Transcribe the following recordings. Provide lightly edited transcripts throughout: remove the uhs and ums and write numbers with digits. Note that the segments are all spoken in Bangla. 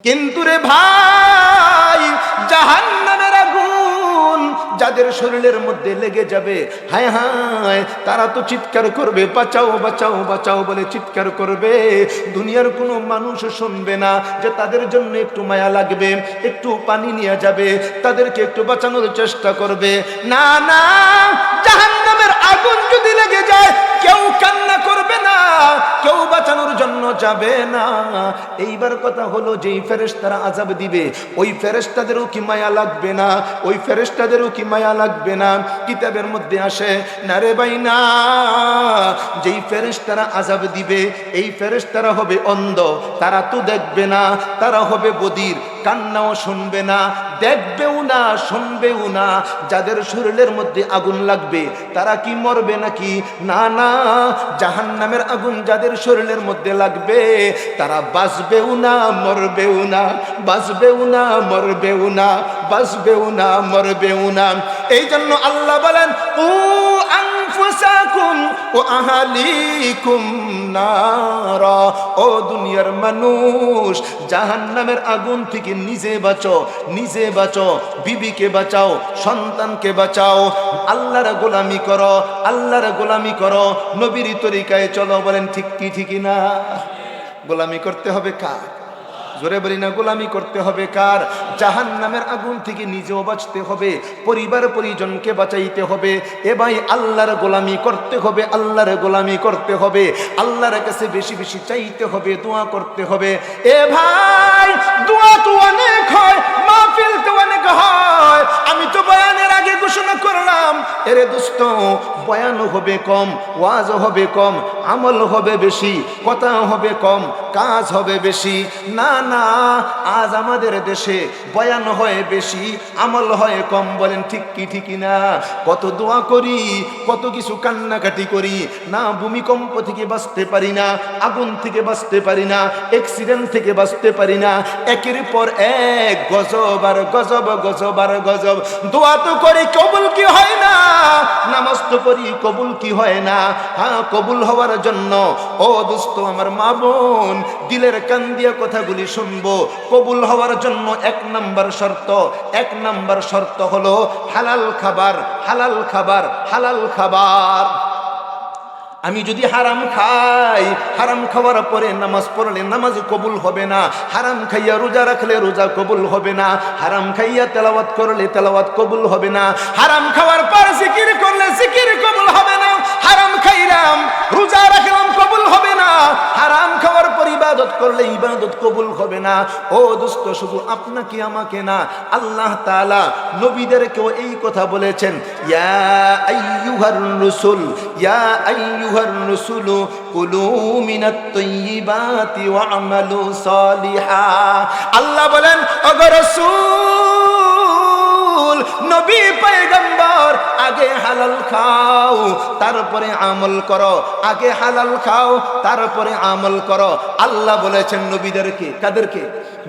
কিন্তু রে ভাই, জাহান্নামের আগুন যাদের শরীরের মধ্যে লেগে যাবে, হায় হায়, তারা তো চিৎকার করবে, বাঁচাও বাঁচাও বাঁচাও বলে চিৎকার করবে। দুনিয়ার কোনো মানুষ শুনবে না যে তাদের জন্য একটু মায়া লাগবে, একটু পানি নিয়ে যাবে, তাদেরকে একটু বাঁচানোর চেষ্টা করবে। না না, জাহান্নামের আগুন যদি লেগে যায়, কেউ কান্না করবে না, কেউ বাঁচানোর জন্য যাবে না। এইবার কথা হলো, যেই ফেরেশতারা আযাব দিবে, ওই ফেরেশতাদেরও কি মায়া লাগবে না? ওই ফেরেশতাদেরও কি মায়া লাগবে না? কিতাবের মধ্যে আসে না রে ভাই না, যেই ফেরেশতারা আযাব দিবে, এই ফেরেশতারা হবে অন্ধ, তারা তো দেখবে না, তারা হবে বধির, কান্নাও শুনবে না, দেখবেও না, শুনবেও না। যাদের শরীরের মধ্যে আগুন লাগবে, তারা কি মরবে নাকি? না না, জাহান্নামের আগুন যাদের শরীরের মধ্যে লাগবে, তারা বাঁচবেও না, মরবেও না, বাঁচবেও না, মরবেও না, বাঁচবেও না, মরবেও না। এই জন্য আল্লাহ বলেন, ও আনফুসাকুম ও আহলিকুম নারা, ও দুনিয়ার মানুষ, জাহান্নামের আগুন থেকে নিজে বাঁচো, নিজে বাঁচো, বিবিকে বাঁচাও, সন্তানকে বাঁচাও, আল্লাহর গোলামি করো, আল্লাহর গোলামি করো, নবীর তরিকায় চলো। বলেন ঠিক কি ঠিক না? গোলামি করতে হবে কার? জোরে বলি না, গোলামি করতে হবে কার? জাহান্নামের আগুন থেকে নিজেও বাঁচতে হবে, পরিবার পরিজনকে বাঁচাইতে হবে। এ ভাই, আল্লাহর গোলামি করতে হবে, আল্লাহর গোলামি করতে হবে, আল্লাহর কাছে বেশি বেশি চাইতে হবে, দোয়া করতে হবে। এ ভাই, দোয়া তো অনেক হয়, মাহফিল তো অনেক হয়। আমি তো বয়ানের আগে ঘোষণা করলাম, এরে দোস্ত, বয়ানও হবে কম, ওয়াজও হবে কম, আমল হবে বেশি, কথা হবে কম, কাজ হবে বেশি। না না, আজ আমাদের দেশে বয়ান হয় বেশি, আমল হয় কম। বলেন ঠিক কি ঠিক না? কত দোয়া করি, কত কিছু কান্নাকাটি করি, না ভূমিকম্প থেকে বাঁচতে পারি না, আগুন থেকে বাঁচতে পারি না, অ্যাক্সিডেন্ট থেকে বাঁচতে পারি না, একের পর এক গজব আর গজব, গজব আর গজব। দোয়া তো করি, কবুল কি হয় না? নামাজ তো পড়ি, কবুল কি হয় না? হ্যাঁ, কবুল হওয়ার জন্য ও দোস্ত আমার মা বোন, দিলের কান দিয়ে কথাগুলি শুনবো। কবুল হওয়ার জন্য এক নাম্বার শর্ত, এক নাম্বার শর্ত হলো হালাল খাবার, হালাল খাবার, হালাল খাবার। আমি যদি হারাম খাই, হারাম খাওয়ার পরে নামাজ পড়লে নামাজ কবুল হবে না, হারাম খাইয়া রোজা রাখলে রোজা কবুল হবে না, হারাম খাইয়া তেলাওয়াত করলে তেলাওয়াত কবুল হবে না, হারাম খাওয়ার পর জিকির করলে জিকির কবুল হবে না, হারাম খাইলাম, রোজা রাখলাম, কবুল হবে না, হারাম খাওয়ার পর ইবাদত করলে ইবাদত কবুল হবে না। ও দোস্ত, শুধু আপনাকে আমাকে না, আল্লাহ তাআলা নবীদেরকেও এই কথা বলেছেন, ইয়া আইয়ুহার রাসূল, ইয়া আইয়ুহার রাসূল কুলু মিনাত তাইয়্যিবাতি ওয়া'মালু সালিহা। আল্লাহ বলেন, ওগো রাসূল, নবী পয়গম্বর, আগে হালাল খাও, তারপরে আমল করো, আগে হালাল খাও, তারপরে আমল করো। আল্লাহ বলেছেন নবীদেরকে, কাদেরকে?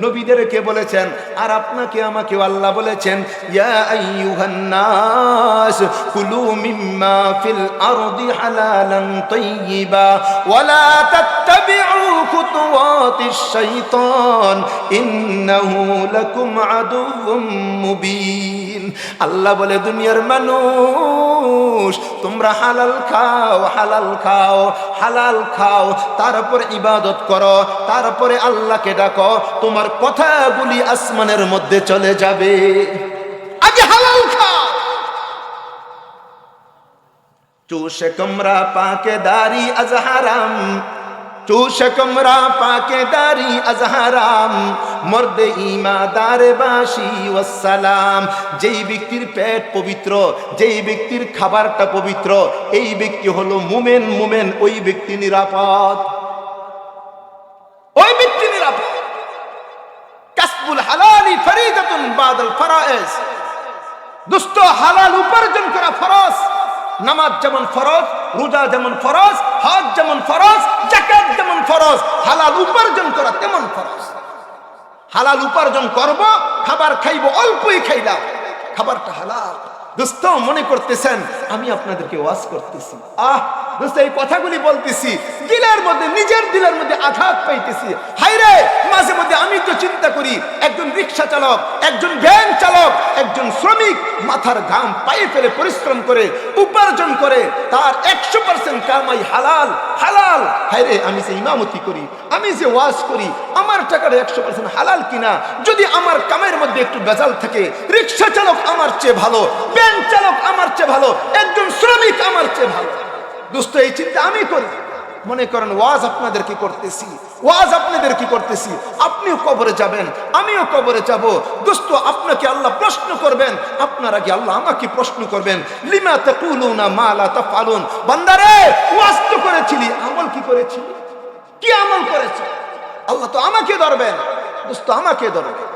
নবীদেরকে বলেছেন। আর আপনাকে আমাকেও আল্লাহ বলেছেন, ইয়া আইয়ুহান নাস কুলু মিম্মা ফিল আরদি হালালান তাইয়্যিবা ওয়ালা তাত্তাবিউ খুতুওয়াতিশ শাইতান ইন্নাহু লাকুম আদুউম মুবিন। আল্লাহ বলে, দুনিয়ার মানুষ, তোমরা হালাল খাও, হালাল খাও, হালাল খাও, তারপরে ইবাদত করো, তারপরে আল্লাহকে ডাকো, তোমার কথাগুলি আসমানের মধ্যে চলে যাবে। আগে হালাল খাও। চুষে কমরা পাকে দাড়ি আজ হারাম, চুষে কমরা পাকে দাড়ি আজ হারাম, মর্দে ইমাদার বাসি ওয়াসসালাম। যেই ব্যক্তির পেট পবিত্র, যেই ব্যক্তির খাবারটা পবিত্র, এই ব্যক্তি হলো মুমেন। মুমেন, ওই ব্যক্তি নিরাপদ, ওই ব্যক্তি নিরাপদ। কাসবুল হালালি ফরিদাতুন বাদাল ফরায়েজ। দোস্ত, হালাল উপার্জন করা ফরজ। নামাজ যেমন ফরজ, রোজা যেমন ফরজ, হজ যেমন ফরজ, যাকাত যেমন ফরজ, হালাল উপার্জন করা তেমন ফরজ। হালাল উপার্জন করব, খাবার খাইব, অল্পই খাইলাম, খাবারটা হালাল। দোস্ত, মনে করতেছেন আমি আপনাদেরকে ওয়াজ করতেছি, এই কথাগুলি বলতেছি, দিলের মধ্যে, নিজের দিলের মধ্যে আঘাত পাইতেছি। হায়রে, মাঝে মধ্যে আমি তো চিন্তা করি, একজন রিক্সা চালক, একজন ভ্যান চালক, একজন শ্রমিক মাথার ঘাম পায়ে ফেলে পরিশ্রম করে উপার্জন করে, তার 100% কামাই হালাল হালাল। হায়রে, আমি যে ইমামতি করি, আমি যে ওয়াজ করি, আমার টাকার 100% হালাল কিনা? যদি আমার কামের মধ্যে একটু বেজাল থাকে, রিক্সা চালক আমার চেয়ে ভালো, ভ্যান চালক আমার চেয়ে ভালো, একজন শ্রমিক আমার চেয়ে ভালো। দোস্ত, এই চিন্তা আমি করি। মনে করেন ওয়াজ আপনাদের কি করতেছি, ওয়াজ আপনাদের কি করতেছি, আপনিও কবরে যাবেন, আমিও কবরে যাব। দোস্ত, আপনাকে আল্লাহ প্রশ্ন করবেন, আপনার আগে আল্লাহ আমাকে প্রশ্ন করবেন, লিমা তাকুলুনা মা লা তাফআলুন। বান্দারে, ওয়াজ তো করেছিলি, আমল কি করেছিলি? কি আমল করেছে? আল্লাহ তো আমাকে ধরবেন। দোস্ত, আমাকে ধরবেন।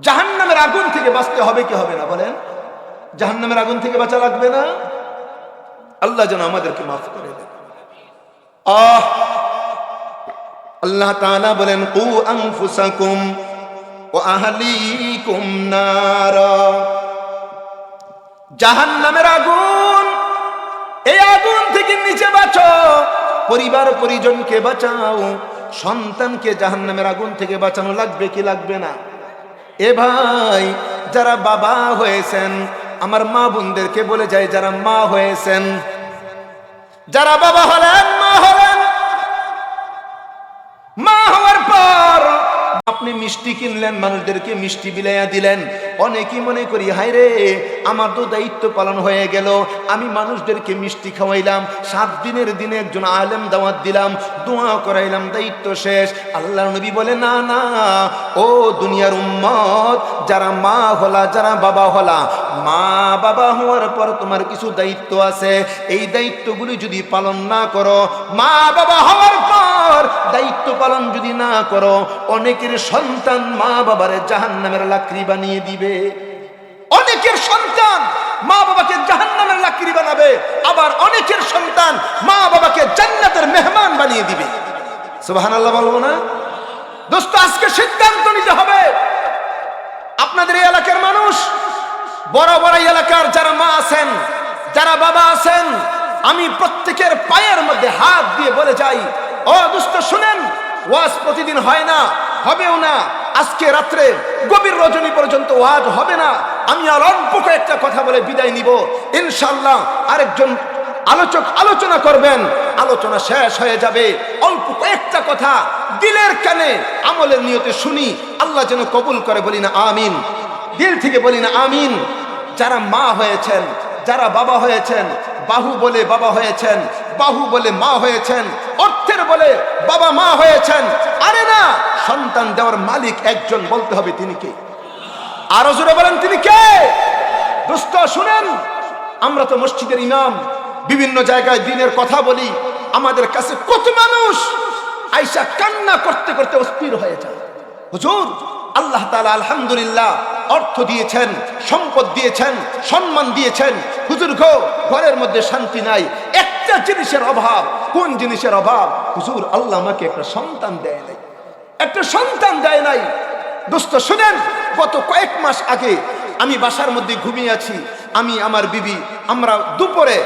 জাহান্নামের আগুন থেকে বাঁচতে হবে কি হবে না বলেন? জাহান্নামের আগুন থেকে বাঁচা লাগবে না? আল্লাহ যেন আমাদেরকে মাফ করে দেন। আল্লাহ তাআলা বলেন, কু আনফুসাকুম ওয়া আহলিকুম নারা। জাহান্নামের আগুন, এই আগুন থেকে নিচে বাঁচো, পরিবার পরিজনকে বাঁচাও, সন্তানকে জাহান্নামের আগুন থেকে বাঁচানো লাগবে কি লাগবে না? এ ভাই, যারা বাবা হয়েছেন, আমার মা বোনদেরকে বলে যায়, যারা মা হয়েছেন, যারা বাবা হলেন, মা হলেন, মা হওয়ার পর আপনি মিষ্টি কিনলেন, মানুষদেরকে মিষ্টি বিলাইয়া দিলেন। অনেকেই মনে করি, হায় রে, আমার তো দায়িত্ব পালন হয়ে গেল, আমি মানুষদেরকে মিষ্টি খাওয়াইলাম, 7 দিনের দিনে একজন আলেম দাওয়াত দিলাম, দোয়া করাইলাম, দায়িত্ব শেষ। আল্লাহর নবী বলে, না না, ও দুনিয়ার উম্মত, যারা মা হলা, যারা বাবা হলা, মা বাবা হওয়ার পর তোমার কিছু দায়িত্ব আছে। এই দায়িত্বগুলি যদি পালন না করো, মা বাবা হওয়ার পর দায়িত্ব পালন যদি না করো, অনেকের সন্তান মা বাবারে জাহান্নামের লাকড়ি বানিয়ে দিবে। অনেকের সন্তান মা বাবাকে জাহান্নামের লাকড়ি বানাবে, আবার অনেকের সন্তান মা বাবাকে জান্নাতের মেহমান বানিয়ে দিবে। সুবহানাল্লাহ বলবো না? দোস্ত, আজকে সিদ্ধান্ত নিতে হবে। আপনাদের এই এলাকার মানুষ, বড় বড় এলাকার যারা মা আছেন, যারা বাবা আছেন, আমি প্রত্যেকের পায়ের মধ্যে হাত দিয়ে বলে যাই, ও দোস্ত শুনেন, ওয়াজ প্রতিদিন হয় না, হবেও না। আজকে রাত্রে গভীর রজনী পর্যন্ত ওয়াজ হবে না। আমি আর অল্প কয়েকটা কথা বলে বিদায় নিব, ইনশাআল্লাহ আরেকজন আলোচক আলোচনা করবেন, আলোচনা শেষ হয়ে যাবে। অল্প কয়েকটা কথা দিলের কানে আমলের নিয়তে শুনি, আল্লাহ যেন কবুল করে, বলি না আমিন? দিল থেকে বলি না আমিন? যারা মা হয়েছেন, যারা বাবা হয়েছেন, বাহু বলে বাবা হয়েছেন, বাহু বলে মা হয়েছেন, অর্থের বলে বাবা মা হয়েছেন, আরে না, সন্তান দেওয়ার মালিক একজন, বলতে হবে তিনি কে? আরো জোরে বলেন, তিনি কে? দোস্ত শুনেন, আমরা তো মসজিদের ইমাম, বিভিন্ন জায়গায় দিনের কথা বলি, আমাদের কাছে কত মানুষ আইসা কান্না করতে করতে অস্থির হয়ে যায়। হুজুর, আল্লাহ তাআলা আলহামদুলিল্লাহ অর্থ দিয়েছেন, সম্পদ দিয়েছেন, সম্মান দিয়েছেন, হুজুর গো, ঘরের মধ্যে শান্তি নাই, একটা জিনিসের অভাব। কোন জিনিসের অভাব? হুজুর, আল্লাহ আমাকে একটা সন্তান দেয় নাই, একটা সন্তান দেয় নাই। দোস্ত শুনেন, গত কয়েক মাস আগে আমি বাসার মধ্যে ঘুমিয়ে আছি, আমি আমার বিবি, আমরা দুপুরে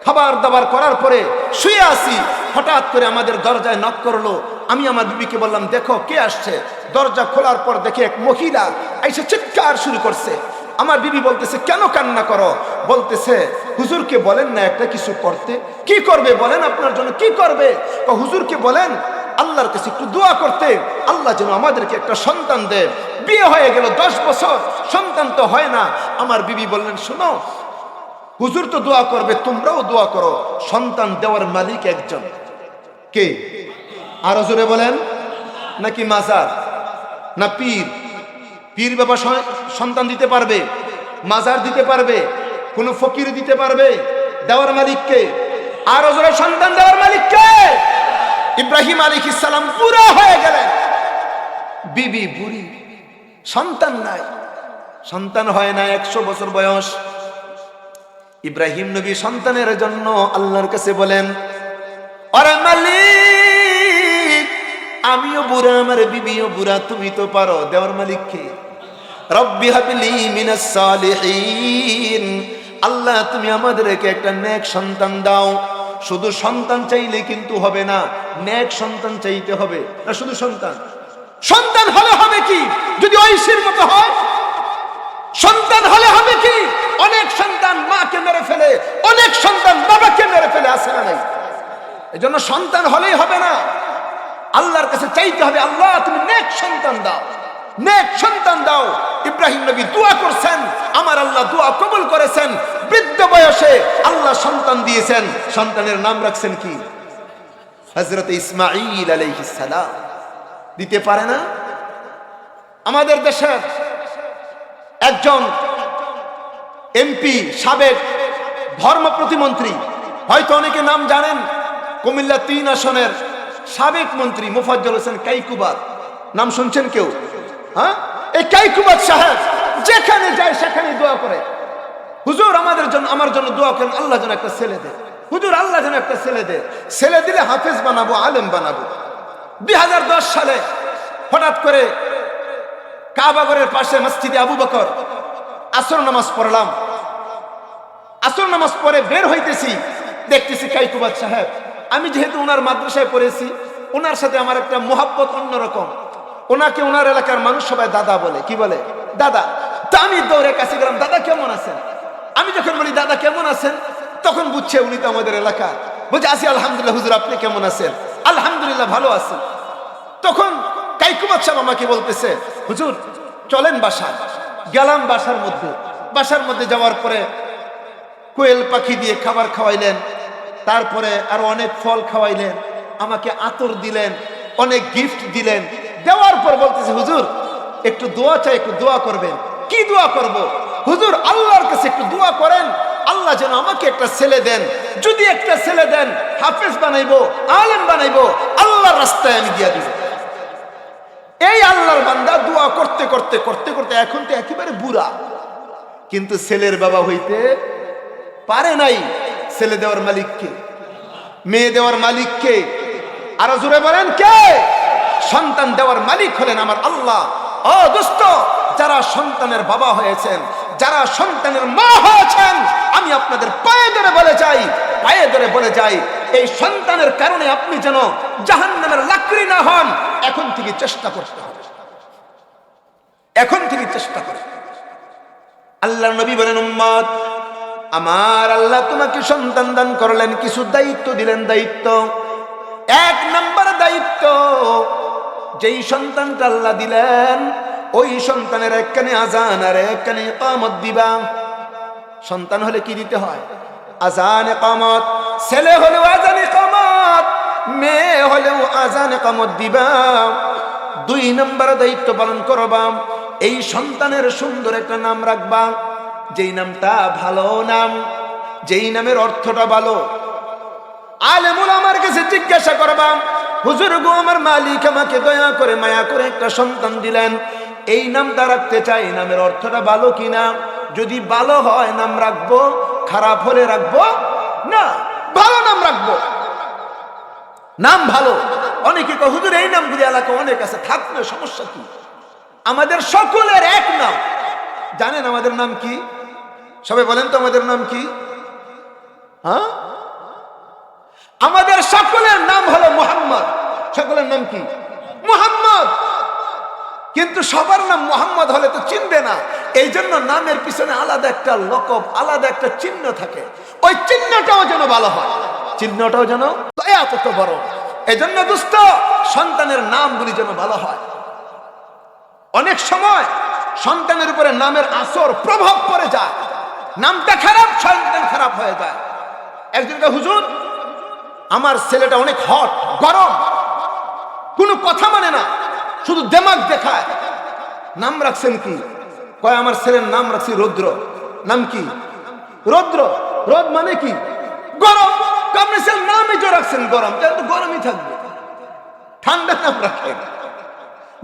খাবার দাবার করার পরে শুয়ে আছি, হঠাৎ করে আমাদের দরজায় নক করলো। আমি আমার বিবিকে বললাম, দেখো কে আসছে। দরজা খোলার পর দেখে এক মহিলা এসে চিৎকার শুরু করছে। আমার বিবি বলতেছে, কেন কান্না করো? বলতেছে, হুজুরকে বলেন না একটা কিছু করতে। কি করবে বলেন, আপনার জন্য কি করবে? হুজুরকে বলেন আল্লাহর কাছে একটু দোয়া করতে, আল্লাহ যেন আমাদেরকে একটা সন্তান দেয়। বিয়ে হয়ে গেল 10 বছর, সন্তান তো হয় না। আমার বিবি বললেন, শোনো, হুজুর তো দোয়া করবে, তোমরাও দোয়া করো, সন্তান দেওয়ার মালিক একজন। কে? আরো জোরে বলেন। নাকি মাজার না পীর? পীর বাবা সন্তান দিতে পারবে, মাজার দিতে পারবে, কোন ফকির দিতে পারবে? দেওয়ার মালিক কে? আরো জোরে, সন্তান দেওয়ার মালিক কে? ইব্রাহিম আলাইহিস সালাম বুড়া হয়ে গেলেন, বিবি বুড়ি, সন্তান নাই, সন্তান হয় না, 100 বছর বয়স। ইব্রাহিম নবী সন্তানের জন্য আল্লাহর কাছে বলেন, আরে মালিক, আমিও বুড়া, আমার বিবিও বুড়া, তুমি তো পারো, দেওয়ার মালিক কে? রব্বি হাবলি মিনাস সালিহিন, আল্লাহ তুমি আমাদেরকে একটা নেক সন্তান দাও। শুধু সন্তান চাইলে কিন্তু হবে না, নেক সন্তান চাইতে হবে। না শুধু সন্তান, সন্তান হলে হবে কি যদি ঐশীর মতো হয়? সন্তান হলে হবে কি? অনেক সন্তান মাকে মেরে ফেলে, অনেক সন্তান বাবাকে মেরে ফেলে, আছে না নাই? এজন্য সন্তান হলেই হবে না, আল্লাহর কাছে চাইতে হবে, আল্লাহ তুমি নেক সন্তান দাও, নেক সন্তান দাও। ইব্রাহিম নবী দোয়া করছেন, আমার আল্লাহ দোয়া কবুল করেছেন। বৃদ্ধ বয়সে আল্লাহ সন্তান দিয়েছেন, সন্তানের নাম রাখছেন কি? হযরত ইসমাঈল আলাইহিস সালাম। দিতে পারে না? আমাদের দেশের একজন এমপি, সাবেক ধর্ম প্রতিমন্ত্রী, হয়তো অনেকে নাম জানেন, কুমিল্লা ৩ আসনের সাবেক মন্ত্রী মোফাজ্জল হোসেন কাইকুবাদ, নাম শুনছেন কেউ? হ্যাঁ, এই কাইকুবাদ সাহেব যেখানে যায় সেখানে দোয়া করে, হুজুর আমাদের জন্য, আমার জন্য দোয়া করেন, আল্লাহ যেন একটা ছেলে দে, হুজুর আল্লাহ যেন একটা ছেলে দে, ছেলে দিলে হাফেজ বানাবো, আলেম বানাবো। 2010 সালে হঠাৎ করে কাবাগরের পাশে মসজিদে আবু বকর আসর নামাজ পড়লাম। আসর নামাজ পড়ে বের হইতেছি, দেখতেছি কাইকুবাদ সাহেব। আমি যেহেতু ওনার মাদ্রাসায় পড়েছি, ওনার সাথে আমার একটা মোহাব্বত অন্যরকম। ওনাকে ওনার এলাকার মানুষ সবাই দাদা বলে, কি বলে? দাদা। তা আমি দৌড়ে কাছে গেলাম, দাদা কেমন আছেন? আমি যখন বলি দাদা কেমন আছেন, তখন বুঝছে উনি তো আমাদের এলাকার। বলছে আছি আলহামদুলিল্লাহ, হুজুর আপনি কেমন আছেন? আলহামদুলিল্লাহ ভালো আছি। তখন কাইকুবাদ সাহেব আমাকে বলতেছে, হুজুর চলেন বাসায়। গেলাম বাসার মধ্যে যাওয়ার পরে কোয়েল পাখি দিয়ে খাবার খাওয়াইলেন, তারপরে আরো অনেক ফল খাওয়াইলেন, আমাকে আতর দিলেন, অনেক গিফট দিলেন। দেওয়ার পর বলতেছে, হুজুর একটু দোয়া চাই, একটু দোয়া করবেন। কি দোয়া করব? হুজুর আল্লাহর কাছে একটু দোয়া করেন, আল্লাহ যেন আমাকে একটা ছেলে দেন। যদি একটা ছেলে দেন, হাফেজ বানাইবো, আলেম বানাইবো, আল্লাহর রাস্তায় আমি দিয়া দিব। এই আল্লাহর বান্দা দোয়া করতে করতে করতে করতে এখন তো একেবারে বুড়া, কিন্তু ছেলের বাবা হইতে পারে নাই। ছেলে দেওয়ার মালিক কে? মেয়ে দেওয়ার মালিক কে? আরো জোরে বলেন কে? সন্তান দেওয়ার মালিক হলেন আমার আল্লাহ। ও দোস্ত, যারা সন্তানের বাবা হয়েছেন, যারা সন্তানের মা হয়েছেন, আমি আপনাদের পায়ে ধরে বলে যাই, এই সন্তানের কারণে আপনি যেন জাহান্নামের লাকড়ি না হন। এখন থেকে চেষ্টা করতে হবে, এখন থেকে চেষ্টা করতে। আল্লাহর নবী বলেন, উম্মত আমার, আল্লাহ তোমাকে সন্তান দান করলেন, কিছু দায়িত্ব দিলেন। দায়িত্ব, 1 নম্বর দায়িত্ব, যেই সন্তানটা আল্লাহ দিলেন, ওই সন্তানের একখানে আজান আর একখানে ইকামত দিবা। সন্তান হলে কি দিতে হয়? আজান ইকামত। ছেলে হলেও আজান ইকামত, মেয়ে হলেও আজান ইকামত দিবা। 2 নম্বর দায়িত্ব পালন করবা, এই সন্তানের সুন্দর একটা নাম রাখবা, যেই নামটা ভালো নাম, যেই নামের অর্থটা ভালো। আলেমুল আমার কাছে জিজ্ঞাসা করবা, হুজুর গো আমার মালিক আমাকে দয়া করে মায়া করে একটা সন্তান দিলেন, এই নামটা রাখতে চাই, নামের অর্থটা ভালো কিনা? যদি ভালো হয় নাম রাখবো, খারাপ হলে রাখবো না। ভালো নাম রাখবো, নাম ভালো। অনেকে কয় হুজুর এই নামগুলি এলাকা অনেক আছে, থাক না, সমস্যা কি? আমাদের সকলের এক নাম। জানেন আমাদের নাম কি? সবাই বলেন তো আমাদের নাম কি? হ্যাঁ, আমাদের সকলের নাম হলো মুহাম্মদ। সকলের নাম কি? মুহাম্মদ। কিন্তু সবার নাম মুহাম্মদ হলে তো চিনবে না, এই জন্য নামের পিছনে আলাদা একটা লকব, আলাদা একটা চিহ্ন থাকে। ওই চিহ্নটাও যেন ভালো হয়, চিহ্নটাও যেন এত বড়। এই জন্য দোস্ত, সন্তানের নামগুলি যেন ভালো হয়। অনেক সময় সন্তানের উপরে নামের আসর প্রভাব পড়ে যায়, নামটা খারাপ, সন্তান খারাপ হয়ে যায়। একজনকে, হুজুর আমার ছেলেটা অনেক হট, গরম, কোনো কথা মানে না, শুধু দেমাগ দেখায়। নাম রাখছেন কি? কয় আমার ছেলের নাম রাখছি রৌদ্র। নাম কি? রৌদ্র। রোদ মানে কি? গরম। আপনি ছেলের নামই তো রাখছেন গরম, তাহলে তো গরমই থাকবে। ঠান্ডা নাম রাখেন,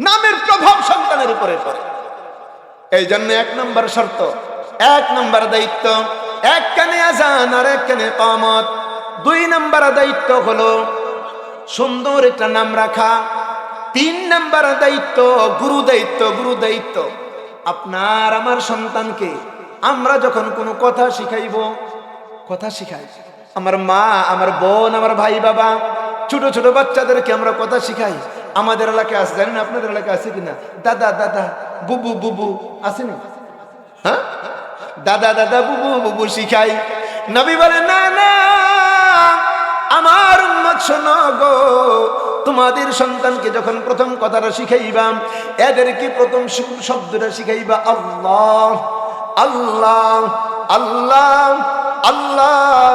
নামের প্রভাব সন্তানের উপরে পড়ে। এই জন্য 1 নম্বর শর্ত, 1 নম্বর দায়িত্ব, এক কানে আজান আর এক কানে ইকামত। 2 নম্বর দায়িত্ব হলো সুন্দর একটা নাম রাখা। 3 নম্বর দায়িত্ব গুরু দায়িত্ব। গুরু দায়িত্ব, আপনার আমার সন্তানকে আমরা যখন কোনো কথা শিখাইব, কথা শিখাই, আমার মা, আমার বোন, আমার ভাই বাবা, ছোট ছোট বাচ্চাদেরকে আমরা কথা শিখাই। আমাদের এলাকায় আছে, জানেন আপনাদের এলাকায় আছে কিনা? দাদা দাদা বুবু বুবু আসেনি? হ্যাঁ, দাদা দাদা বুবু বুবু শিখাই। নবী বলে না না, আমার উম্মত শোনো গো, তোমাদের সন্তানকে যখন প্রথম কথাটা শিখাইবা, এদেরকে প্রথম শব্দটা শিখাইবা আল্লাহ আল্লাহ আল্লাহ আল্লাহ।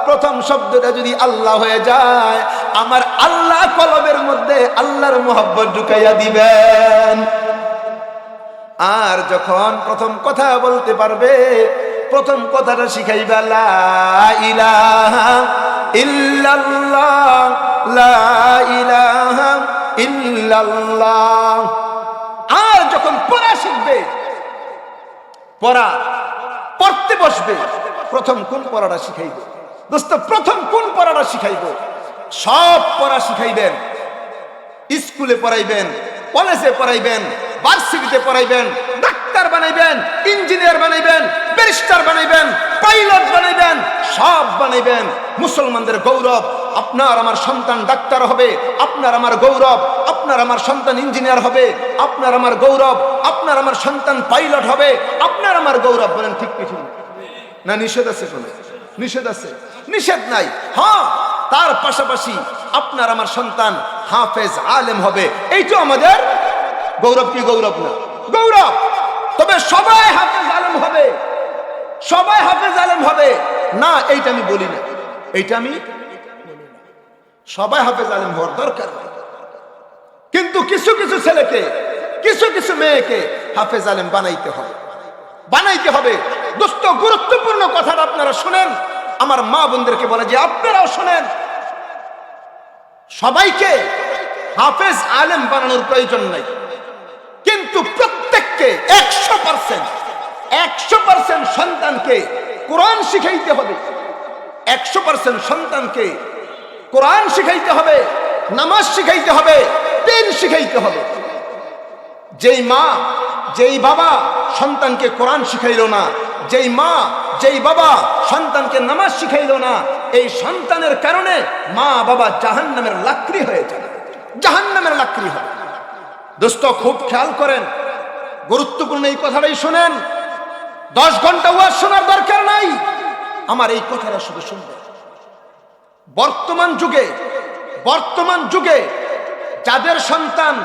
প্রথম শব্দটা যদি আল্লাহ হয়ে যায়, আমার আল্লাহ কলবের মধ্যে আল্লাহর মোহাব্বত ঢুকাইয়া দিবেন। আর যখন প্রথম কথা বলতে পারবে, প্রথম কথাটা শিখাইবা লা ইলাহা ইল্লাল্লাহ লা ইলাহা ইল্লাল্লাহ। আর যখন পড়া শিখবে, পড়তে বসবে, প্রথম কোন পড়াটা শিখাইব? দোস্ত, প্রথম কোন পড়াটা শিখাইব? সব পড়া শিখাইবেন। স্কুলে পড়াইবেন, কলেজে পড়াইবেন, ভার্সিটিতে পড়াইবেন, ডাক্তার বানাইবেন, ইঞ্জিনিয়ার বানাইবেন, ব্যারিস্টার বানাইবেন, পাইলট বানাইবেন, সব বানাইবেন। মুসলমানদের গৌরব, আপনার আমার সন্তান ডাক্তার হবে, আপনার আমার গৌরব। আপনার আমার সন্তান ইঞ্জিনিয়ার হবে, আপনার আমার গৌরব। আপনার আমার সন্তান পাইলট হবে, আপনার আমার গৌরব। বলেন ঠিক কি ঠিক না? নিষেধ আছে? কোনো নিষেধ আছে? নিষেধ নাই। হ্যাঁ, তার পাশাপাশি আপনার আমার সন্তান হাফেজ আলেম হবে, এইটা আমাদের গৌরব। কি গৌরব না? গৌরব। তবে সবাই হাফেজ আলেম হবে, সবাই হাফেজ আলেম হবে না, এইটা আমি বলি না। এইটা আমি সবাই হাফেজ আলেম হওয়ার দরকার, কিন্তু কিছু কিছু ছেলেকে, কিছু কিছু মেয়েকে হাফেজ আলেম বানাইতে হবে, বানাইতে হবে। দোস্ত, গুরুত্বপূর্ণ কথাটা আপনারা শুনেন, আমার মা বোনদেরকে বলে যে আপনারাও শুনেন। সবাইকে হাফেজ আলেম বানানোর প্রয়োজন নাই, কিন্তু প্রত্যেককে 100% সন্তানকে কোরআন শিখাইতে হবে। 100% সন্তানকে কোরআন শিখাইতে হবে, নামাজ শিখাইতে হবে, দিন শিখাইতে হবে। যেই মা, যেই বাবা সন্তানকে কোরআন শিখাইল না, যেই মা, যেই বাবা সন্তানকে নামাজ শিখাইল না, এই সন্তানের কারণে মা বাবা জাহান্নামের লাকড়ি হয়ে যাবে, জাহান্নামের লাকড়ি হবে। দোস্ত, খুব খেয়াল করেন, গুরুত্বপূর্ণ এই কথাটাই শোনেন। 10 ঘন্টা ওয়াজ শোনার দরকার নাই, আমার এই কথাটা শুধু শুনবেন। বর্তমান যুগে যাদের সন্তান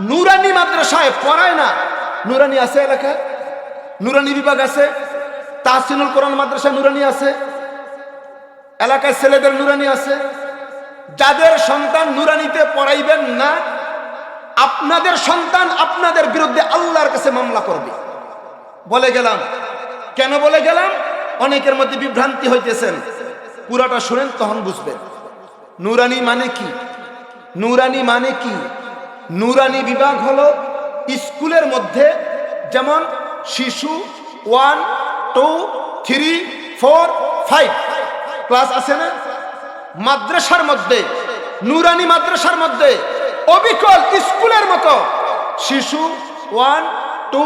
নুরানি মাদ্রাসায় পড়ায় না, নুরানি আছে এলাকায়, নুরানি বিভাগ আছে, তাহসিনুল কোরআন মাদ্রাসা নুরানি আছে, এলাকায় ছেলেদের নুরানি আছে। যাদের সন্তান নুরানিতে পড়াইবেন না, আপনাদের সন্তান আপনাদের বিরুদ্ধে আল্লাহর কাছে মামলা করবে। বলে গেলাম, কেন বলে গেলাম? অনেকের মধ্যে বিভ্রান্তি হইতেছেন, পুরাটা শুনেন, তখন বুঝবেন নুরানি মানে কি। নুরানি মানে কি? নুরানি বিভাগ হলো স্কুলের মধ্যে, যেমন শিশু 1, 2, 3, 4, 5 ক্লাস আছে না, মাদ্রাসার মধ্যে, নুরানি মাদ্রাসার মধ্যে অবিকল স্কুলের মতো শিশু 1, 2,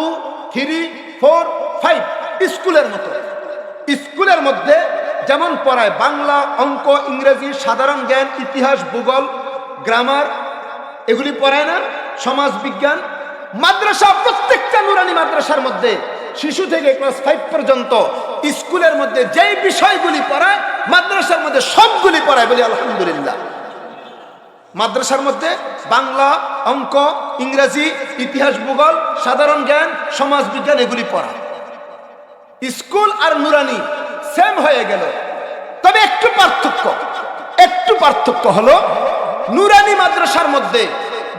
3, 4, 5 স্কুলের মতো, স্কুলের মধ্যে যেমন পড়ায় বাংলা, অঙ্ক, ইংরেজি, সাধারণ জ্ঞান, ইতিহাস, ভূগোল, গ্রামার, এগুলি পড়ায় না, সমাজ বিজ্ঞান। মাদ্রাসা, প্রত্যেকটা নুরানি মাদ্রাসার মধ্যে শিশু থেকে ক্লাস 5 পর্যন্ত স্কুলের মধ্যে যেই বিষয়গুলি পড়ায়, মাদ্রাসার মধ্যে সবগুলি পড়ায়। বলি আলহামদুলিল্লাহ। মাদ্রাসার মধ্যে বাংলা, অঙ্ক, ইংরেজি, ইতিহাস, ভূগোল, সাধারণ জ্ঞান, সমাজ বিজ্ঞান, এগুলি পড়ায়। স্কুল আর নুরানি সেম হয়ে গেল, তবে একটু পার্থক্য হলো, নুরানি মাদ্রাসার মধ্যে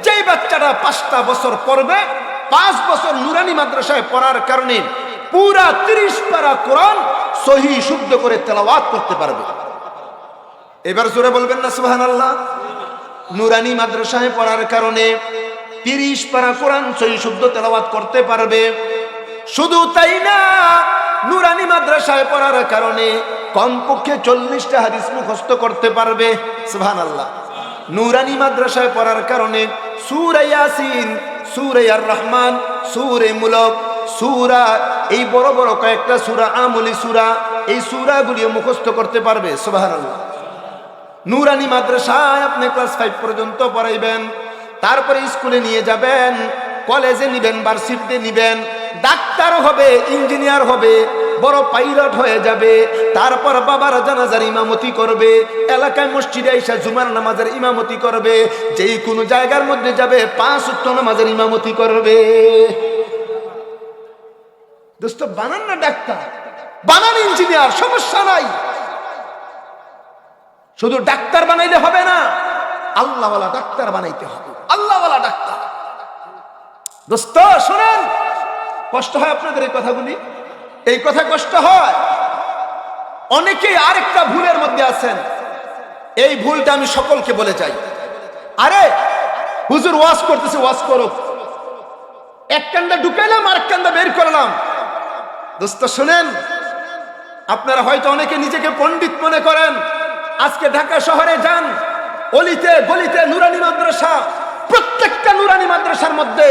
যেই বাচ্চাটা 5টা বছর পড়বে, 5 বছর নুরানি মাদ্রাসায় পড়ার কারণে পুরা 30 পারা কোরআন সহি শুদ্ধ করে তেলাওয়াত করতে পারবে। এবার জোরে বলবেন না সুবহানাল্লাহ। নুরানি মাদ্রাসায় পড়ার কারণে 30 পারা কোরআন সহি শুদ্ধ তেলাওয়াত করতে পারবে। শুধু তাই না, নুরানি মাদ্রাসায় পড়ার কারণে কমপক্ষে 40টা হাদিস মুখস্থ করতে পারবে। সুবহানাল্লাহ। নুরানি মাদ্রাসায় পড়ার কারণে সূরা ইয়াসিন, সূরা আর রহমান, সূরা মুলক, সূরা, এই বড় বড় কয়েকটা সূরা, আমলি সূরা, এই সূরাগুলি মুখস্থ করতে পারবে। সুবহানাল্লাহ। নুরানি মাদ্রাসায় আপনি ক্লাস 5 পর্যন্ত পড়াইবেন, তারপরে স্কুলে নিয়ে যাবেন, কলেজে নিবেন, ভার্সিটিতে নিবেন, ডাক্তার হবে, ইঞ্জিনিয়ার হবে, বড় পাইলট হয়ে যাবে, তারপর বাবার জানাজার ইমামতি করবে, এলাকায় মসজিদে এসে জুমার নামাজের ইমামতি করবে, যেই কোনো জায়গার মধ্যে যাবে 5 ওয়াক্ত নামাজের ইমামতি করবে। দোস্ত, বানান না ডাক্তার, বানান ইঞ্জিনিয়ার, সমস্যা নাই। শুধু ডাক্তার বানাইলে হবে না, আল্লাহওয়ালা ডাক্তার বানাইতে হবে, আল্লাহওয়ালা ডাক্তার। দোস্ত শুনেন, কষ্ট হয় আপনাদের এই কথাগুলি, এই কথা কষ্ট হয়। অনেকেই আরেকটা ভুলের মধ্যে আছেন, এই ভুলটা আমি সকলকে বলে যাই। আরে হুজুর ওয়াজ করতেছে, ওয়াজ করুক, এক কান্দা ঢুকাইলাম আর এক কান্দা বের করলাম। দোস্ত শুনেন, আপনারা হয়তো অনেকে নিজেকে পণ্ডিত মনে করেন। আজকে ঢাকা শহরে যান, অলিতে গলিতে নুরানি মাদ্রাসা, প্রত্যেকটা নুরানি মাদ্রাসার মধ্যে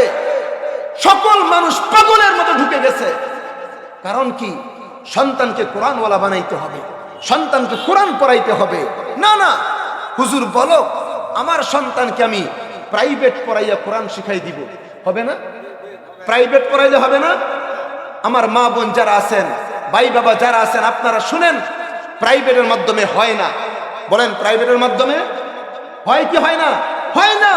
সকল মানুষ পাগলের মতো ঢুকে গেছে। কারণ কি? সন্তানকে কোরআনওয়ালা বানাইতে হবে, সন্তানকে কোরআন পড়াইতে হবে। না না, হুজুর বলো আমার সন্তানকে আমি প্রাইভেট পড়াইয়া কোরআন শিখাই দিব, হবে না? প্রাইভেট পড়াইলে হবে না? আমার মা বোন যারা আছেন, ভাই বাবা যারা আছেন, আপনারা শুনেন, প্রাইভেটের মাধ্যমে হয় না। বলেন, প্রাইভেটের মাধ্যমে হয় কি হয় না? হয় না।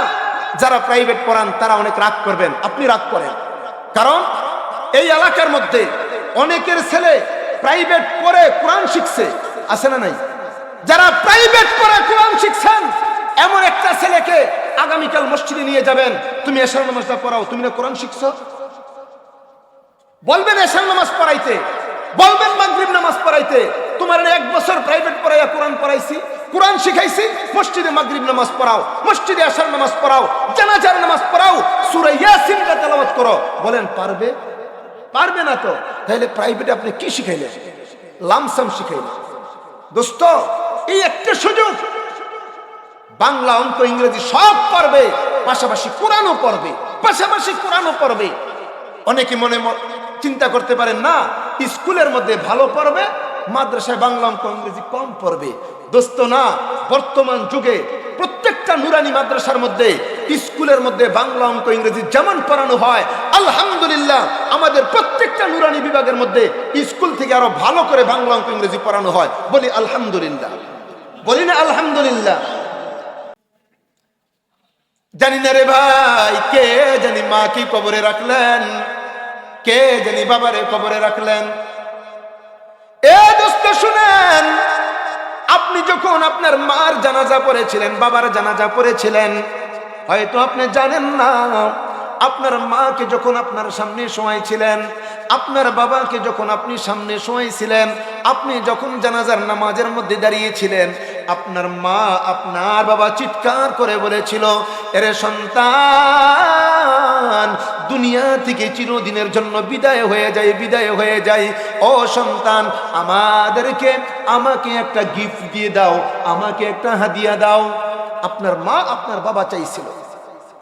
যারা প্রাইভেট পড়ান তারা অনেক রাগ করবেন, আপনি রাগ করেন। কারণ এই এলাকার মধ্যে অনেকের ছেলে প্রাইভেট পড়ে কোরআন শিখছে, আছে না নাই? যারা প্রাইভেট পড়ে কোরআন শিখছেন, এমন একটা ছেলেকে আগামীকাল মসজিদে নিয়ে যাবেন, তুমি এশার নামাজটা পড়াও, তুমি না কোরআন শিখছো? বলবেন এশার নামাজ পড়াইতে, বলবেন মাগরিব নামাজ পড়াইতে, তোমার 1 বছর প্রাইভেট পড়াইয়া কোরআন পড়াইছি, কোরআন শিখাইছি, মসজিদে মাগরিব নামাজ পড়াও, মসজিদে আশার নামাজ পড়াও, জানাজার নামাজ পড়াও, সূরা ইয়াসিনটা তেলাওয়াত করো। বলেন পারবে? পারবে না তো। তাহলে প্রাইভেটে আপনি কি শিখাইলেন? লামসাম শিখাইলেন। দোস্ত, এই একটা সুযোগ, বাংলা, অঙ্ক, ইংরেজি সব পড়বে, পাশাপাশি কোরআনও পড়বে, পাশাপাশি কোরআনও পড়বে। অনেকে মনে চিন্তা করতে পারেন না, স্কুলের মধ্যে ভালো পড়বে, মাদ্রাসায় বাংলা, অঙ্ক, ইংরেজি কম পড়বে। দোস্ত না, বর্তমান যুগে প্রত্যেকটা নুরানি মাদ্রাসার মধ্যে, স্কুলের মধ্যে বাংলা, অঙ্ক, ইংরেজি যেমন পড়ানো হয়, আলহামদুলিল্লাহ আমাদের প্রত্যেকটা নুরানি বিভাগের মধ্যে স্কুল থেকে আরো ভালো করে বাংলা, অঙ্ক, ইংরেজি পড়ানো হয়। বলি আলহামদুলিল্লাহ, বলি না আলহামদুলিল্লাহ? জানি না রে ভাই, কে জানি মা কি কবরে রাখলেন, কে জানি বাবারে কবরে রাখলেন। এ দোস্ত শুনেন, আপনি যখন আপনার মার জানাজা পড়েছিলেন, বাবার জানাজা পড়েছিলেন, হয়তো আপনি জানেন না, আপনার মাকে যখন আপনার সামনে শোয়াইছিলেন, আপনার বাবাকে যখন আপনি সামনে শোয়াইছিলেন, আপনি যখন জানাজার নামাজের মধ্যে দাঁড়িয়েছিলেন, আপনার মা, আপনার বাবা চিৎকার করে বলেছিল, এরে সন্তান, দুনিয়া থেকে চিরদিনের জন্য বিদায় হয়ে যায়, বিদায় হয়ে যায়। ও সন্তান, আমাকে একটা গিফট দিয়ে দাও, আমাকে একটা হাদিয়া দাও। আপনার মা, আপনার বাবা চাইছিল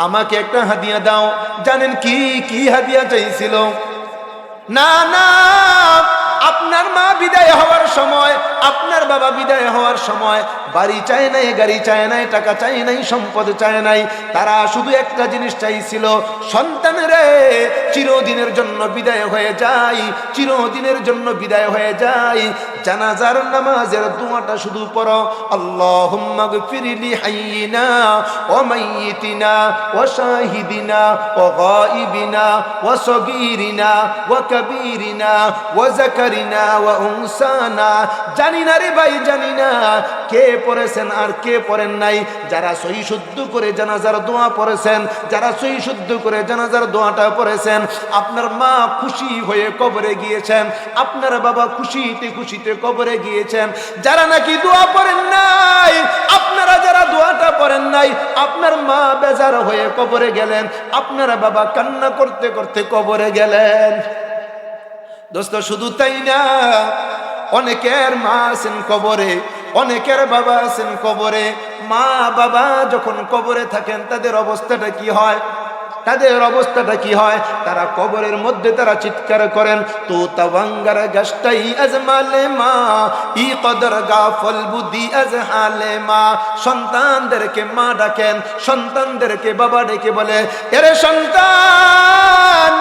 আমাকে একটা হাদিয়া দাও। জানেন কি কি হাদিয়া চাইছিল? না না, আপনার মা বিদায় হওয়ার সময়, আপনার বাবা বিদায় হওয়ার সময় বাড়ি চায় নাই, গাড়ি চায় নাই, টাকা চায় নাই, সম্পদ চায় নাই, তারা শুধু একটা জিনিস চাইছিল, সন্তানেরে চিরদিনের জন্য বিদায় হয়ে যায়, চিরদিনের জন্য বিদায় হয়ে যায়, জানাজার নামাজের দোয়াটা শুধু পড়ো, আল্লাহুম্মা গফির লি হাইয়িনা ওয়া মাইয়িতিনা ওয়া শাহিদিনা ওয়া গায়িবিনা ওয়া সগীরিনা ওয়া কাবীরিনা ওয়া যাকারিনা ওয়া উনসানা। জানি না রে ভাই, জানি না কে পড়েছেন আর কে পড়েন নাই। যারা সহি শুদ্ধ করে জানাজার দোয়া পড়েছেন, যারা সহি শুদ্ধ করে জানাজার দোয়াটা পড়েছেন, আপনার মা খুশি হয়ে কবরে গিয়েছেন, আপনার বাবা খুশিতে খুশিতে কবরে গিয়েছেন। যারা নাকি দোয়া পড়েন নাই, আপনারা যারা দোয়াটা পড়েন নাই, আপনার মা বেজার হয়ে কবরে গেলেন, আপনার বাবা কান্না করতে করতে কবরে গেলেন। দোস্ত শুধু তাই না, অনেকের মা আছেন কবরে, অনেকের বাবা আছেন কবরে। মা বাবা যখন কবরে থাকেন, তাদের অবস্থাটা কি হয়? তাদের অবস্থাটা কি হয়? তারা কবরের মধ্যে তারা চিৎকার করেন, তো তাওয়াঙ্গার গাছটাই আজমালে মা ই কদর গাফল বুদ্ধি আজহালে মা। সন্তানদেরকে মা ডাকেন, সন্তানদেরকে বাবা ডেকে বলে, এরে সন্তান,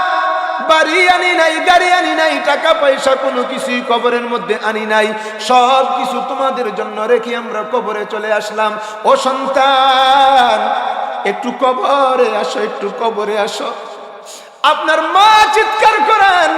বাড়ি আনি নাই, গাড়ি আনি নাই, টাকা পয়সা কোনো কিছুই কবরের মধ্যে আনি নাই, সব কিছু তোমাদের জন্য রেখে আমরা কবরে চলে আসলাম। ও সন্তান, একটু কবরে আসো, একটু কবরে আসো। আপনার মা চিৎকার করেন,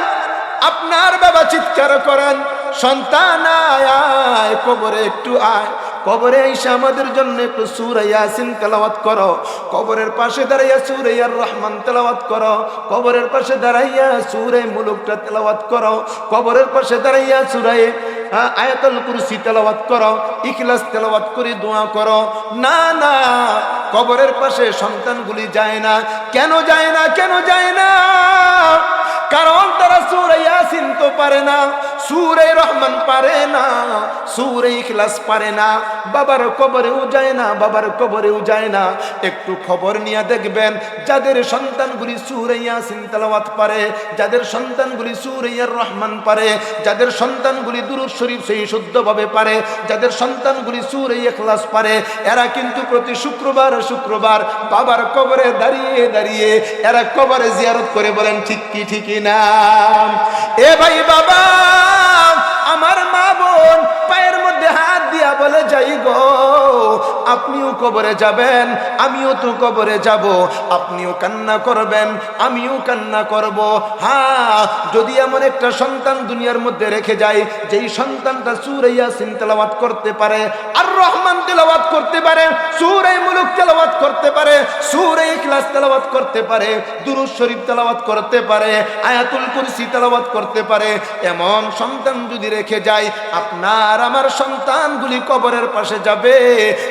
আপনার বাবা চিৎকার করেন, সন্তান আয় আয় কবরে একটু আয়। কবরে এসে আমাদের জন্য একটু সূরা ইয়াসিন তেলাওয়াত করো। কবরের পাশে দাঁড়াইয়া সূরা আর রহমান তেলাওয়াত করো। কবরের পাশে দাঁড়াইয়া সূরা মুলুকটা তেলাওয়াত করো। কবরের পাশে দাঁড়াইয়া সূরা আয়াতুল কুরসি তেলাওয়াত করো, ইখলাস তেলাওয়াত করে দোয়া করো। না না, কবরের পাশে সন্তানগুলি যায় না। কেন যায় না? কেন যায় না? কারণ তারা সূরা ইয়াসিন তো পারে না, সূরা রহমান পারে না, সূরা ইখলাস পারে না। বাবার কবরেও যায় না, বাবার কবরেও যায় না। একটু খবর নিয়ে দেখবেন, যাদের সন্তানগুলি সূরা ইয়াসিন তেলাওয়াত পারে, যাদের সন্তানগুলি সূরা আর রহমান পারে, যাদের সন্তানগুলি দুরূদ শরীফ সেই শুদ্ধভাবে পারে, যাদের সন্তানগুলি সূরা ইখলাস পারে, এরা কিন্তু প্রতি শুক্রবার শুক্রবার বাবার কবরে দাঁড়িয়ে দাঁড়িয়ে এরা কবরে জিয়ারত করে। বলেন ঠিক কি ঠিক না? এ ভাই বাবা, আমার মা বোন পায়ের মধ্যে হাত দিয়া বলে, যাই গো, আপনিও কবরে যাবেন, আমিও তো কবরে যাব, আপনিও কান্না করবেন, আমিও কান্না করব। হ্যাঁ, যদি এমন একটা সন্তান দুনিয়ার মধ্যে রেখে যায়, যেই সন্তানটা সূরা ইয়াসিন তেলাওয়াত করতে পারে, আর রহমান তেলাওয়াত করতে পারে, সূরা মুলুক তেলাওয়াত করতে পারে, সূরা ইখলাস তেলাওয়াত করতে পারে, দুরূদ শরীফ তেলাওয়াত করতে পারে, আয়াতুল কুরসি তেলাওয়াত করতে পারে, এমন সন্তান যদি রেখে যায়, আপনার আমার সন্তানগুলি কবরের পাশে যাবে,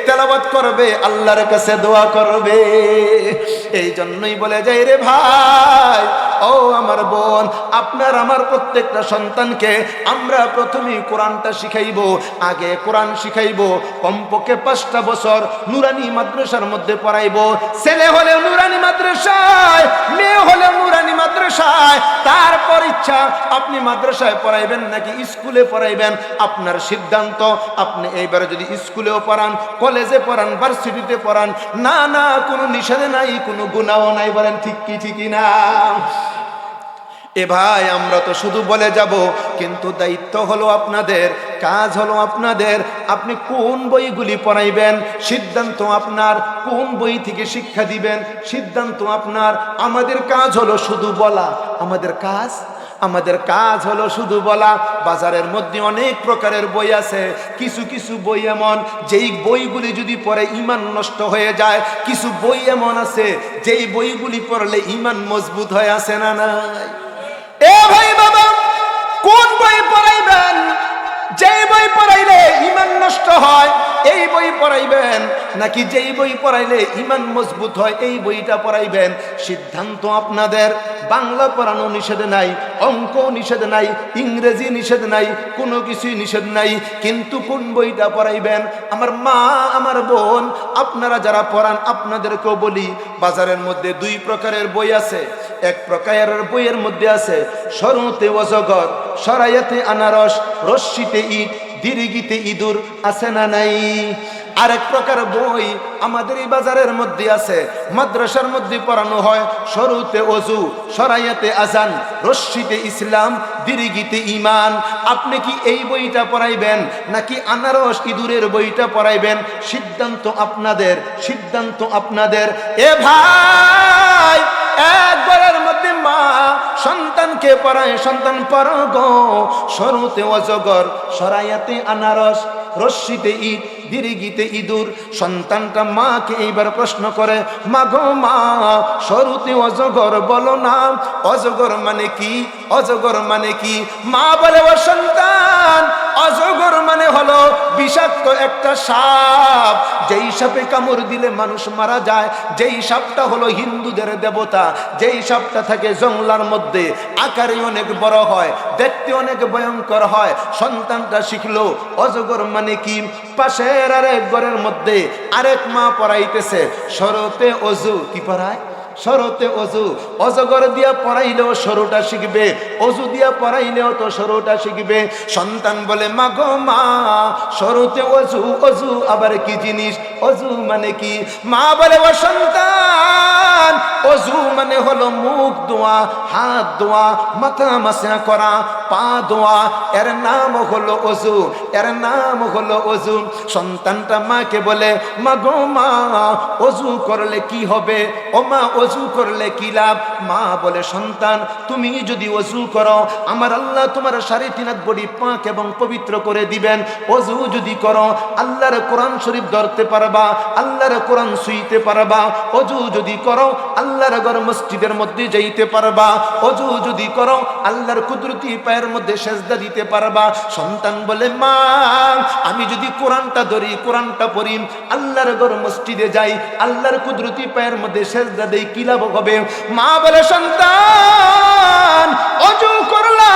তেলাওয়াত করবে, আল্লাহর কাছে দোয়া করবে। এই জন্যই বলে যাই রে ভাই, ও আমার বোন, আপনার আমার প্রত্যেকটা সন্তানকে আমরা প্রথমেই কোরআনটা শিখাইবো। আগে কোরআন শিখাইবো, কমপক্ষে 5টা বছর নুরানি মাদ্রাসার মধ্যে পড়াইবো। ছেলে হলেও নুরানি মাদ্রাসায়, মেয়ে হলেও নুরানি মাদ্রাসায়। তারপর ইচ্ছা আপনি মাদ্রাসায় পড়াইবেন নাকি স্কুলে পড়াইবেন, আপনার সিদ্ধান্ত। আপনি এইবারে যদি স্কুলেও পড়ান, কলেজে পড়ান, ভার্সিটিতে পড়ান, না না, কোনো নিষেধ নাই, কোনো গুনাহও নাই। বলেন ঠিক কি ঠিকই না? এ ভাই, আমরা তো শুধু বলে যাব, কিন্তু দায়িত্ব হলো আপনাদের, কাজ হলো আপনাদের। আপনি কোন বইগুলি পড়াইবেন, সিদ্ধান্ত আপনার। কোন বই থেকে শিক্ষা দিবেন, সিদ্ধান্ত আপনার। আমাদের কাজ হলো শুধু বলা, আমাদের কাজ হলো শুধু বলা। বাজারের মধ্যে অনেক প্রকারের বই আছে, কিছু কিছু বই এমন যেই বইগুলি যদি পড়ে ঈমান নষ্ট হয়ে যায়, কিছু বই এমন আছে যেই বইগুলি পড়লে ঈমান মজবুত হয়ে আছে না নাই? এ ভাই বাবা, কোন বই পড়াইবেন? যেই বই পড়াইলে ঈমান নষ্ট হয় এই বই পড়াইবেন, নাকি যেই বই পড়াইলে ঈমান মজবুত হয় এই বইটা পড়াইবেন? সিদ্ধান্ত আপনাদের। বাংলা পড়ানো নিষেধ নাই, অঙ্ক নিষেধ নাই, ইংরেজি নিষেধ নাই, কোনো কিছুই নিষেধ নাই, কিন্তু কোন বইটা পড়াইবেন? আমার মা, আমার বোন, আপনারা যারা পড়ান আপনাদেরকেও বলি, বাজারের মধ্যে 2 প্রকারের বই আছে। এক প্রকারের বইয়ের মধ্যে আছে শরুতে অজগর, সরাইয়াতে আনারস, রশ্মিতে ইট, দিরিগিতে ইঁদুর, আছে না নাই? আরেক প্রকার বই আমাদের এই বাজারের মধ্যে আছে, মাদ্রাসার মধ্যে পড়ানো হয় শুরুতে ওযু, সরাইয়াতে আজান, রশ্মিতে ইসলাম, দিরিগিতে ঈমান। আপনি কি এই বইটা পড়াইবেন নাকি আনারস ইঁদুরের বইটা পড়াইবেন? সিদ্ধান্ত আপনাদের, সিদ্ধান্ত আপনাদের। এ ভাই, একবারের মধ্যে মা সন্তানকে পড়ায়, সন্তান পড়ো গো শুরুতে অজগর, সরাইয়াতে আনারস, রশ্মিতে ইট, দিরিগিতে ইঁদুর। সন্তানটা মাকে এইবার প্রশ্ন করে, মা গো মা, শুরুতে অজগর বলো না, অজগর মানে কি? অজগর মানে কি? মা বলে, ও সন্তান, অজগর মানে হলো বিষাক্ত একটা সাপ, যেই সাপে কামড় দিলে মানুষ মারা যায়, যেই সাপটা হলো হিন্দুদের দেবতা, যেই সাপটা থাকে জঙ্গলার মধ্যে, আকারে অনেক বড় হয়, দেখতে অনেক ভয়ঙ্কর হয়। সন্তানটা শিখলো অজগর মানে কি। পাশের আরেক ঘরের মধ্যে আরেক মা পড়াইতেছে শুরুতে ওযু, কি পড়ায়? শরতে অজু, অজগর দিয়া পড়াইলেও সরুটা শিখবে, অজু দিয়া পড়াইলেও তো সরুটা শিখবে। সন্তান বলে মা গো মা, শরতে অজু, অজু আবার কি জিনিস? অজু মানে কি? মা বলে ও সন্তান, অজু মানে হলো মুখ ধোয়া, হাত ধোয়া, মাথা মাসা করা, পা ধোয়া, এর নাম হলো অজু, এর নাম হলো অজু। সন্তানটা মাকে বলে মা গো মা, অজু করলে কি হবে? ও মা, অজু করলে কি লাভ? মা বলে সন্তান, তুমি যদি অজু করো আমার আল্লাহ তোমার 3.5 হাত বডি পাক এবং পবিত্র করে দিবেন। অজু যদি করো আল্লাহর কোরআন শরীফ ধরতে পারবা, আল্লাহর কোরআন ছুঁইতে পারবা। অজু যদি করো আল্লাহর ঘর মসজিদের মধ্যে যাইতে পারবা। অজু যদি করো আল্লাহর কুদরতি পায়ের মধ্যে সেজদা দিতে পারবা। সন্তান বলে মা, আমি যদি কোরআনটা ধরি, কোরআনটা পড়ি, আল্লাহর ঘর মসজিদে যাই, আল্লাহর কুদরতি পায়ের মধ্যে সেজদা দেই, কি লাভ হবে? মা বলে সন্তান, অজু করলা,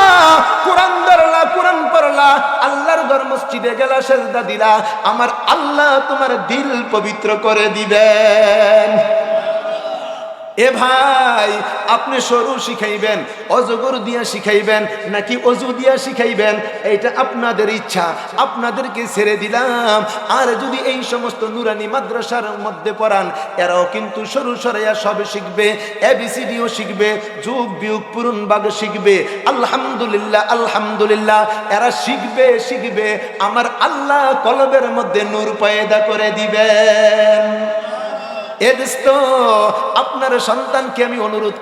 কোরআন ধরলা, কোরআন পড়লা, আল্লাহর ঘর মসজিদে গেলা, সেজদা দিলা, আমার আল্লাহ তোমার দিল পবিত্র করে দিবেন। এ ভাই, আপনি সরু শিখাইবেন, অজগর দিয়া শিখাইবেন নাকি অজু দিয়া শিখাইবেন, এটা আপনাদের ইচ্ছা, আপনাদেরকে ছেড়ে দিলাম। আর যদি এই সমস্ত নুরানি মাদ্রাসার মধ্যে পড়ান, এরাও কিন্তু সরু সরাইয়া সব শিখবে, এবিসিডিও শিখবে, যোগ বিয়োগ পূরণ ভাগ শিখবে। আলহামদুলিল্লাহ, আলহামদুলিল্লাহ, এরা শিখবে শিখবে, আমার আল্লাহ কলবের মধ্যে নূর পয়দা করে দিবেন। আপনার সন্তানকে আমি অনুরোধ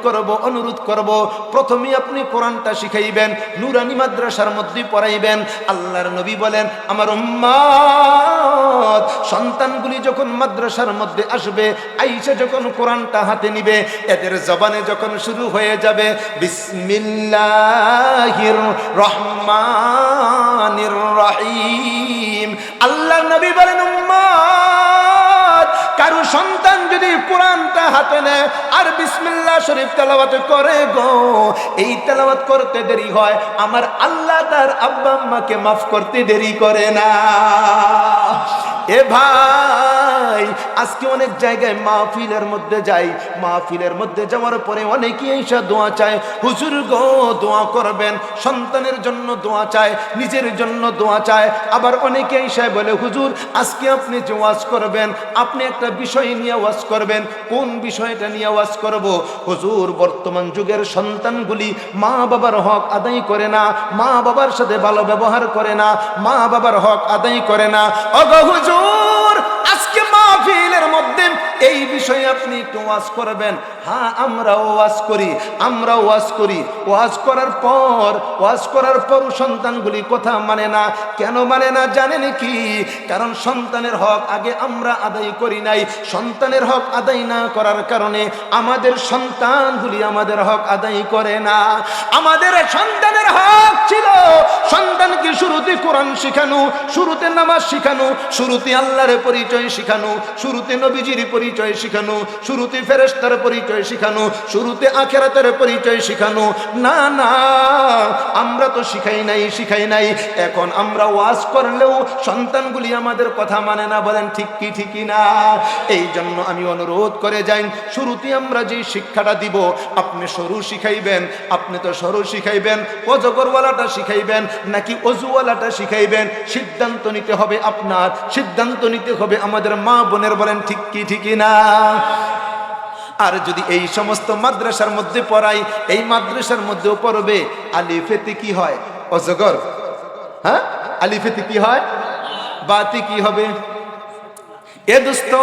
করব প্রথমে আপনি কোরআনটা শিখাইবেন, নুরানি মাদ্রাসার মধ্যে পড়াইবেন। আল্লাহর নবী বলেন, আমার উম্মত সন্তানগুলি যখন মাদ্রাসার মধ্যে আসবে, আইসা যখন কোরআনটা হাতে নিবে, এদের জবানে যখন শুরু হয়ে যাবে বিসমিল্লাহির রহমানির রহিম, আল্লাহর নবী বলেন উম্মত, কারো সন্তান যদি কোরআনটা হাতে নেয় আর বিসমিল্লাহ শরীফ তেলাওয়াত করে গো, এই তেলাওয়াত করতে দেরি হয়, আমার আল্লাহ তার আব্বা আম্মাকে মাফ করতে দেরি করে না। এ ভাই, আজকে অনেক জায়গায় মাহফিলের মধ্যে যাই, মাহফিলের মধ্যে যাওয়ার পরে অনেকেই এসে দোয়া চায়, হুজুর গো দোয়া করবেন, সন্তানের জন্য দোয়া চায়, নিজের জন্য দোয়া চায়। আবার অনেকে এসে বলে হুজুর আজকে আপনি যে ওয়াজ করবেন, আপনি একটা বিষয় নিয়ে ওয়াজ করবেন, কোন বিষয়টা নিয়ে ওয়াজ করব? হুজুর বর্তমান যুগের সন্তানগুলি মা বাবার হক আদায় করে না, মা বাবার সাথে ভালো ব্যবহার করে না, মা বাবার হক আদায় করে না। ওগো হুজুর, আজকে মাহফিলের মধ্যে এই বিষয়ে আপনি একটু ওয়াজ করবেন। হ্যাঁ, আমরাও ওয়াজ করি, আমরাও ওয়াজ করি। ওয়াজ করার পর সন্তানগুলি কথা মানে না। কেন মানে না জানেন কি? কারণ সন্তানের হক আগে আমরা আদায় করি নাই। সন্তানের হক আদায় না করার কারণে আমাদের সন্তানগুলি আমাদের হক আদায় করে না। আমাদের সন্তানের হক ছিল সন্তানকে শুরুতে কোরআন শিখানো, শুরুতে নামাজ শিখানো, শুরুতে আল্লাহর পরিচয় শিখানো, শুরুতে নবীজির পরিচয় শিখানো, শুরুতে ফেরেশতার পরিচয় শিখানো, শুরুতে আখিরাতের পরিচয় শিখানো। না না, আমরা তো শিখাই নাই। এখন আমরা ওয়াজ করলেও সন্তানগুলি আমাদের কথা মানে না। বলেন ঠিক কি ঠিকই না? এই জন্য আমি অনুরোধ করে যাই, শুরুতে আমরা যে শিক্ষাটা দিব, আপনি সরু শিখাইবেন, আপনি তো সরু শিখাইবেন, অজগরওয়ালাটা শিখাইবেন নাকি অজুওয়ালাটা শিখাইবেন, সিদ্ধান্ত নিতে হবে আপনার, সিদ্ধান্ত নিতে হবে আমাদের মা বোনের। বলেন ঠিক কি ঠিকই না? আর যদি এই সমস্ত মাদ্রাসার মধ্যে পড়াই, এই মাদ্রাসার মধ্যেও পড়বে আলিফেতে কি হয়? অজগর। হ্যাঁ, আলিফেতে কি হয়? বাতি কি হবে? এ দোস্ত,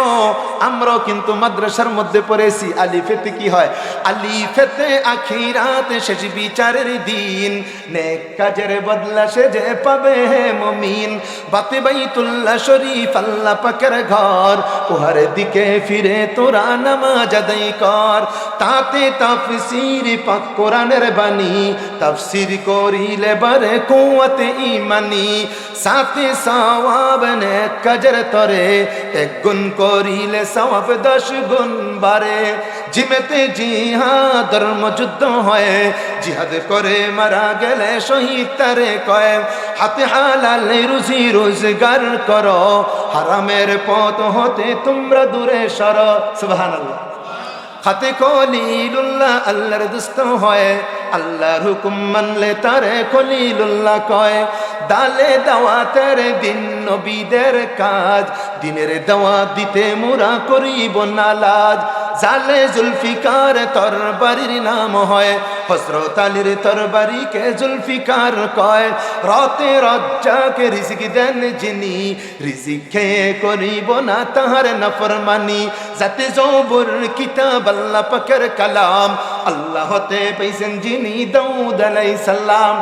আমরাও কিন্তু মাদ্রাসার মধ্যে পড়েছি, আলিফেতে কি হয়? আলিফেতে আখিরাত শেষ বিচারের দিন, নেক কাজের বদলা সে যে পাবে হে মুমিন। বাতে বাইতুল্লাহ শরীফ আল্লাহ পাকের ঘর, ওহার দিকে ফিরে তোরা নামাজ আদায় কর। তাতে তাফসীর পাক কোরআনের বাণী, তাফসীর করিলে বারে কুওয়াতে ঈমানি। সাথে সওয়াব নেক কাজের তরে, এক গুণ করিলে সওয়াব 10 গুণ বাড়ে। জিমেতে জিহাদ ধর্মযুদ্ধ হয়, জিহাদ করে মারা গেলে শহীদ তারে কয়। হাতে হালাল রুজি রোজগার করো, হারামের পথ হতে তোমরা দূরে সরো। সুবহানাল্লাহ। খাতে খলিলুল্লাহ আল্লাহর দুস্ত হয়, আল্লাহর হুকুম মানলে তারে খলিলুল্লাহ কয়। দালে দাওয়াতের দিন নবীদের কাজ, দিনের দাওয়াত দিতে মোরা করিব না লাজ। জালে জুলফিকার তরবারির নাম হয়, হযরত আলীর তরবারিকে জুলফিকার কয়। রাতে রজ্জাকে রিজিক দেন যিনি, রিজিক খেয়ে করিব না তাহার নাফরমানি। যাতে জবর কিতাব আল্লাহ পাকের কালাম, আল্লাহ হতে পাইছেন যিনি দাউদ আলাইহিস সালাম।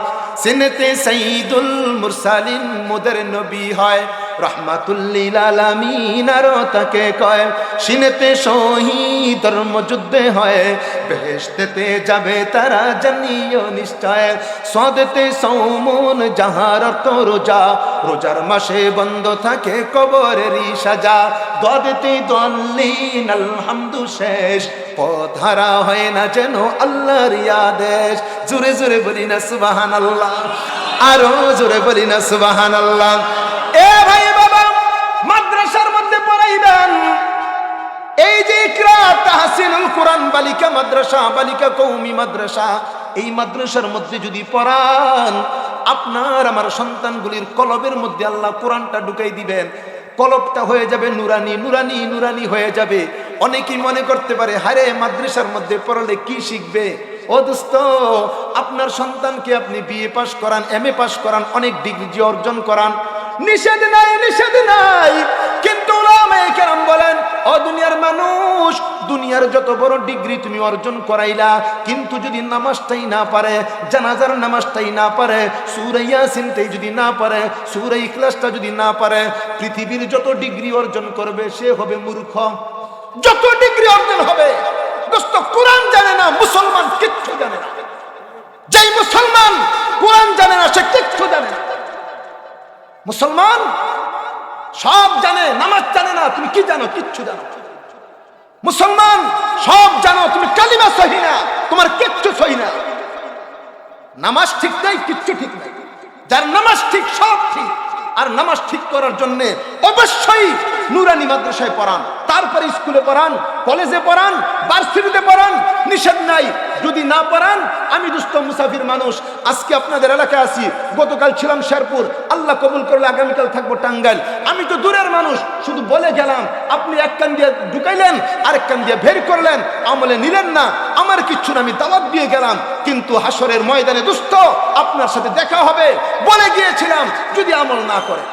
সিনতে সাইয়্যিদুল মুরসালিন মুদের নবী হয়, রহমাতুল লিল আলামিন আরো তাকে কয়। সিনতে শহীদ ধর্মযুদ্ধে হয়, বেহেশতেতে যাবে তারা জানিও নিশ্চয়। সাদেতে সৌমুন যাহার অর্থ রোজা, রোজার মাসে বন্ধ থাকে কবরেরই সাজা। দদেতে দল্লিন আলহামদু শেষ, পথ হারা হয় না যেন আল্লাহর আদেশ। জোরে জোরে বলি না সুবহানাল্লাহ, আরো জোরে বলি না সুবহানাল্লাহ। এ ভাই বাবা, মাদ্রাসার মধ্যে পড়াইবেন এই যে ইকরা তাহসিনুল কোরআন বালিকা মাদ্রাসা, বালিকা কওমি মাদ্রাসা, এই মাদ্রাসার মধ্যে যদি পড়ান, আপনার আমার সন্তানগুলির কলবের মধ্যে আল্লাহ কোরআনটা ঢুকাই দিবেন। কলবটা হয়ে যাবে নুরানি, নুরানি নুরানি হয়ে যাবে। অনেকেই মনে করতে পারে, হারে মাদ্রাসার মধ্যে পড়ালে কি শিখবে? ও দোস্ত, আপনার সন্তানকে আপনি বিএ পাস করান, এমএ পাস করান, অনেক ডিগ্রি অর্জন করান, নিষেধ নাই, নিষেধ নাই। কিন্তু উলামায়ে কেরাম বলেন, ও দুনিয়ার মানুষ, দুনিয়ার যত বড় ডিগ্রি তুমি অর্জন করাইলা, কিন্তু যদি নামাজটাই না পারে, জানাজার নামাজটাই না পারে, সূরা ইয়াসিনটাই যদি না পারে, সূরা ইখলাসটা যদি না পারে, পৃথিবীর যত ডিগ্রি অর্জন করবে সে হবে মূর্খ। যত ডিগ্রি অর্জন হবে, দোস্ত কোরআন জানে না, মুসলমান কিচ্ছু জানে না। যেই মুসলমান কোরআন জানে না, সে কিচ্ছু জানে না। মুসলমান সব জানে, নামাজ জানে না, তুমি কি জানো? কিচ্ছু জানো। মুসলমান সব জানো, তুমি কালিমা সহি না, তোমার কিচ্ছু সহি না। নামাজ ঠিক নাই, কিচ্ছু ঠিক নাই। যার নামাজ ঠিক, সব ঠিক। আর নামাজ ঠিক করার জন্য অবশ্যই নুরানি মাদ্রাসায় পড়ান, তারপরে স্কুলে পড়ান, কলেজে পড়ান, ভার্সিটিতে পড়ান, নিষেধ নাই। যদি না পড়ান, আমি দুস্থ মুসাফির মানুষ, আজকে আপনাদের এলাকায় আছি, গতকাল ছিলাম শেরপুর, আল্লাহ কবুল করলে আগামীকাল থাকবো টাঙ্গাইল। আমি তো দূরের মানুষ, শুধু বলে গেলাম, আপনি এক কান দিয়ে ঢুকাইলেন, আরেক কান দিয়ে বের করলেন, আমলে নিলেন না। আমার কিচ্ছু না, আমি দাওয়াত দিয়ে গেলাম, কিন্তু হাসরের ময়দানে দুস্থ আপনার সাথে দেখা হবে বলে গিয়েছিলাম, যদি আমল না করে।